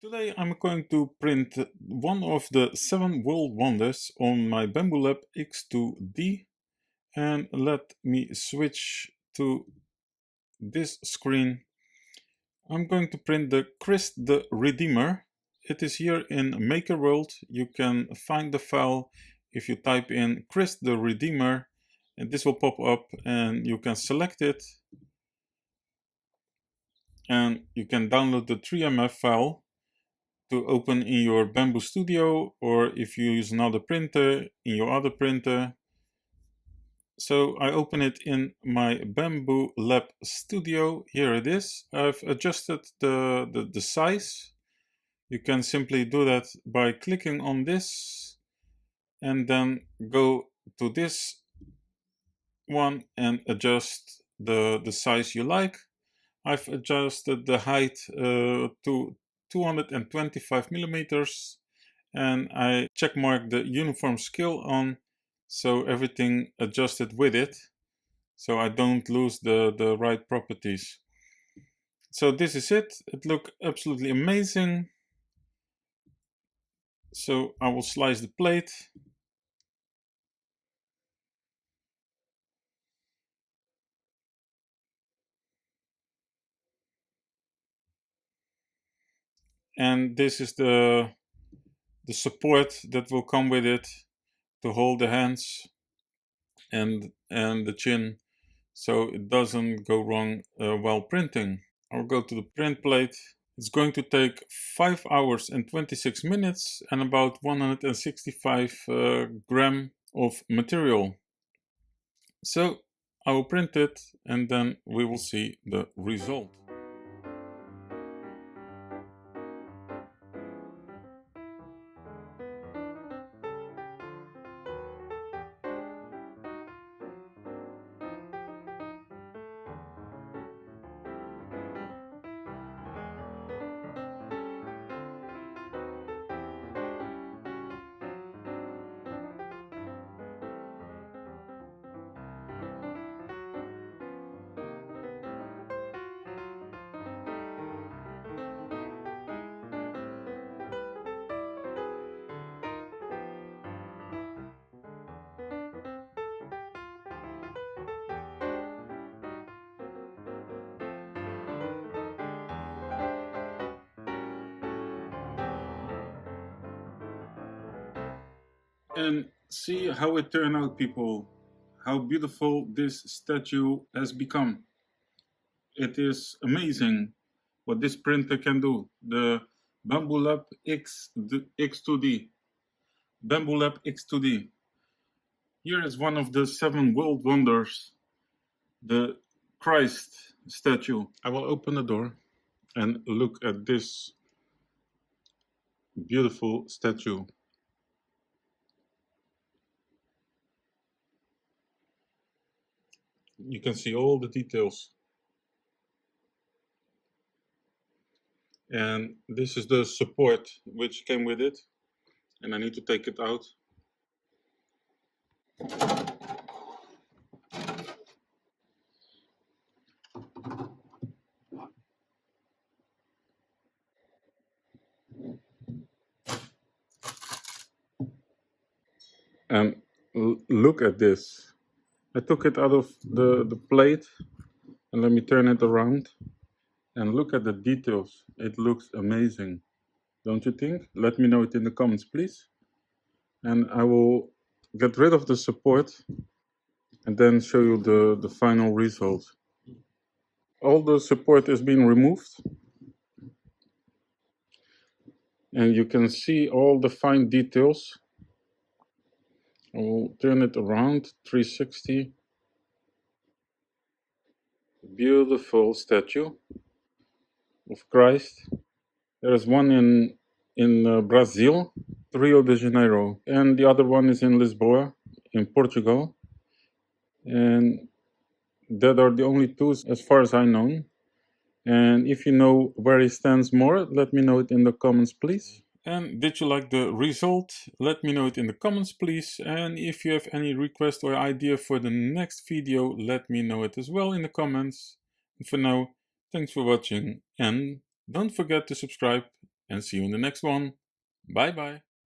Today I'm going to print one of the 7 world wonders on my Bambu Lab X2D, and let me switch to this screen. I'm going to print the Christ the Redeemer. It is here in MakerWorld. You can find the file if you type in Christ the Redeemer, and this will pop up and you can select it and you can download the 3MF file to open in your BambuStudio, or if you use another printer, in your other printer. So I open it in my Bambu Lab Studio. Here it is. I've adjusted the size. You can simply do that by clicking on this and then go to this one and adjust the size you like. I've adjusted the height to 225 millimeters, and I checkmark the uniform scale on, so everything adjusted with it, so I don't lose the right properties. So this is it. It looks absolutely amazing. So I will slice the plate. And this is the support that will come with it to hold the hands and the chin, so it doesn't go wrong while printing. I'll go to the print plate. It's going to take 5 hours and 26 minutes and about 165 gram of material. So I will print it and then we will see the result. And see how it turned out, people. How beautiful this statue has become. It is amazing what this printer can do. The Bambu Lab X2D. Bambu Lab X2D. Here is one of the 7 world wonders, the Christ statue. I will open the door and look at this beautiful statue. You can see all the details. And this is the support which came with it. And I need to take it out. And look at this. I took it out of the plate, and let me turn it around and look at the details. It looks amazing, don't you think? Let me know it in the comments, please. And I will get rid of the support and then show you the final result. All the support is being removed, and you can see all the fine details. I will turn it around 360. Beautiful statue of Christ. There is one in Brazil, Rio de Janeiro, and the other one is in Lisboa, in Portugal. And that are the only two as far as I know. And if you know where he stands more, let me know it in the comments, please. And did you like the result? Let me know it in the comments, please. And if you have any request or idea for the next video, let me know it as well in the comments. And for now, thanks for watching, and don't forget to subscribe and see you in the next one. Bye bye.